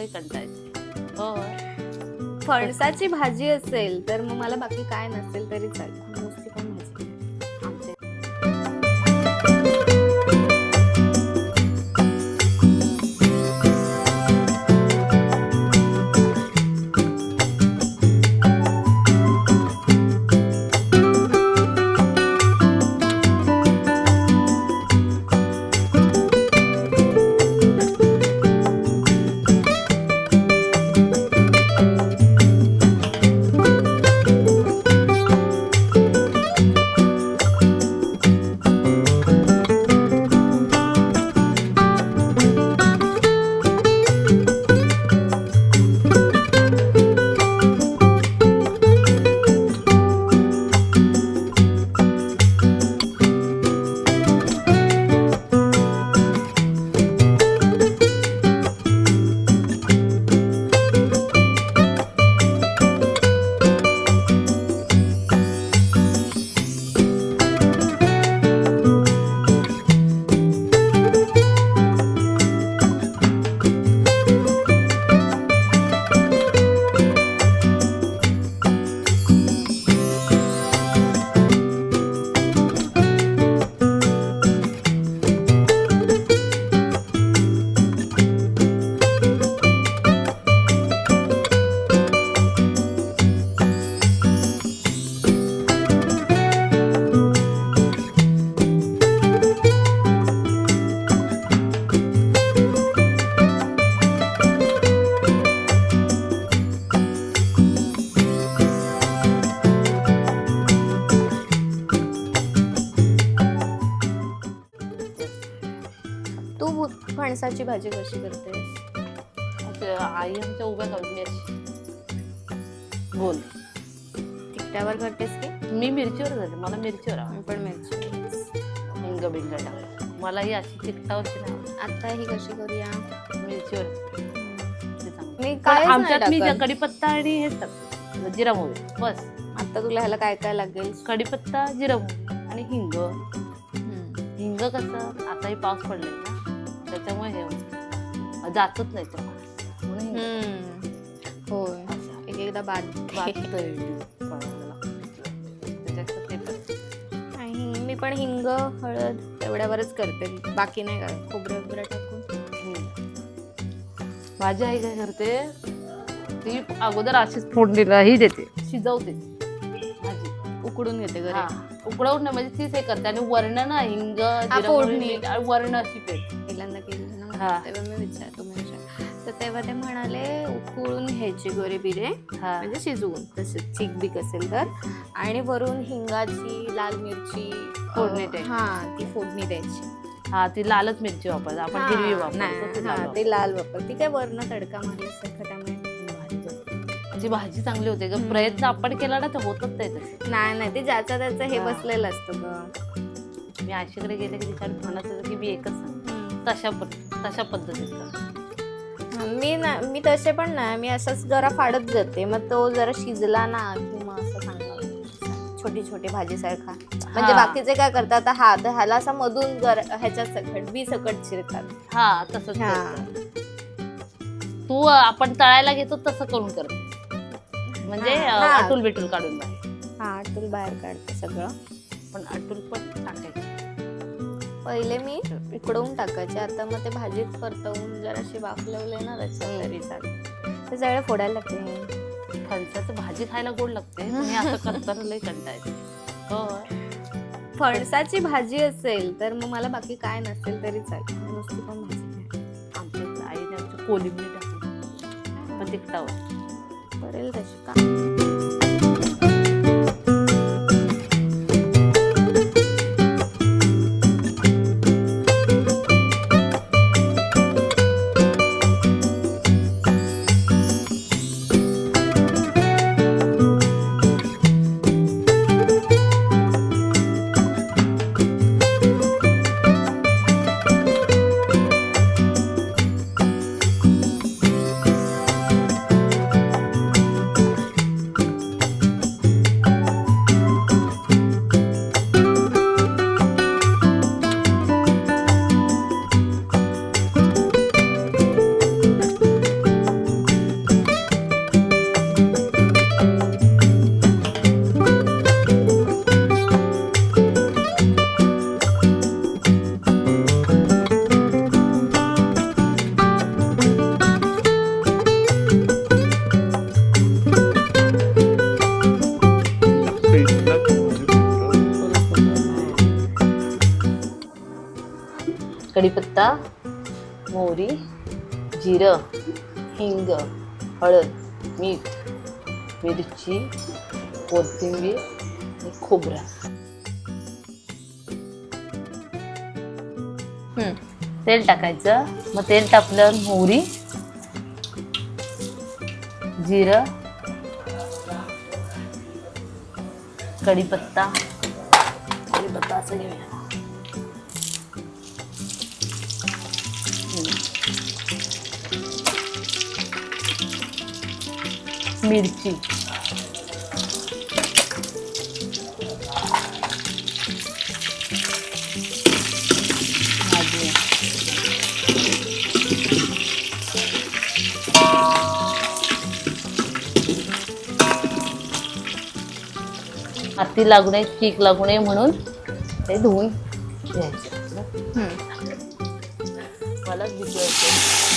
लई कंटाळा येतो. हो. फणसाची भाजी असेल तर मग मला बाकी काय नसेल तरी चालेल, नुसती पण भाजी. आमच्या तू फणसाची भाजी कशी करतेस? आई आमच्या उभ्या करते अशी. बोल. तिखटावर करतेस की? मी मिरचीवर करते, मला मिरचीवर आवडते. मी पण मिरची. हिंग बिंग टाकून. मला ही अशी तिखटावरची नाही आवडत. आता ही कशी करूया? मिरचीवर मी काय आमच्यात मी कढीपत्ता आणि हेच टाकते, जिरा मोहरी बस. आता तुला ह्याला काय काय लागेल? कढीपत्ता, जिरा मोहरी आणि हिंग. हिंग कसं आता पाऊस पडलाय ना, त्याच्यामुळे हे जातच नाही तो माणूस म्हणून हिंग. होय, एक एकदा आणि मी पण हिंग हळद तेवढ्यावरच करते, बाकी नाही काय खोबरं वगैरे टाकून. माझी आई काय करते, ती अगोदर अशीच फोडणीला ही देते, शिजवते भाजी, उकडून घेते घरी. उकडवून नाही म्हणजे तीच हे करते. आणि वरण ना हिंग, जिरा मोहरी, वरण अशी पेट पहिल्यांदा केली ना, तेव्हा मी तुम्ही तर तेव्हा ते म्हणाले उकळून घ्यायची गोरे बिरे, म्हणजे शिजवून तसे चीक बीक असेल तर, आणि वरून हिंगाची, लाल मिरची फोडणी द्यायची. ती फोडणी द्यायची. ती लालच मिरची वापरते आपण, हिरवी वापरतो. ते लाल वापर, ती काय वरण तडका मारल्यासारखं, त्यामुळे ती भाजी चांगली होते ग. प्रयत्न आपण केला ना तर होतच नाही तसं. नाही ते ज्याचं त्याचं हे बसलेलं असतं ग. मी आशीकडे गेले की तिच्याकडे म्हणत होते की मी एकच सांग, तशा पद्धतीत मी तसे पण नाही, मी असंच जरा फाडत जाते, मग तो जरा शिजला ना किंवा असं चांगला छोटी छोटी भाजी सारखा. म्हणजे बाकीचे काय करतात, ह्याला असा मधून ह्याच्या सकट बी सकट चिरतात. तसंच तू आपण तळायला घेतो तसं करून करते, म्हणजे अटूल बिटूल काढून बाहेर. अटूल बाहेर काढते सगळं, पण अटूल पण टाकायचे. पहिले मी उकडवून टाकायचे, आता मग ते भाजीत परतवून जराशी वाफलवले ना त्याच्यात तरी चालते. ते सगळं फोडायला लागते. फणसाचं भाजी खायला गोड लागते, असं करताना लई कंटाळा येतो. हो. फणसाची भाजी असेल तर मग मला बाकी काय नसेल तरी चालेल, नुसती पण भाजी. आमच्या आईने आमची कोलिंबी टाकली पण तिखटावर करेल तशी का. कढीपत्ता, मोहरी, जिरं, हिंग, हळद, मीठ, मिरची, कोथिंबीर आणि खोबरं. तेल टाकायचं. मग तेल टाकल्यावर मोहरी, जिरं, कढीपत्ता असं घेऊया. मिरची, भाजी, हाती लागू नये, चीक लागू नये म्हणून ते धुवून घ्यायचं. मला भिजवायचं.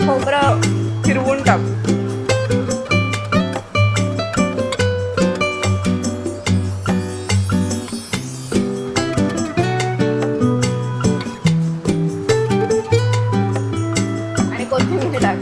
खोबरं फिरवून टाक. आणि कोथिंबीर टाक.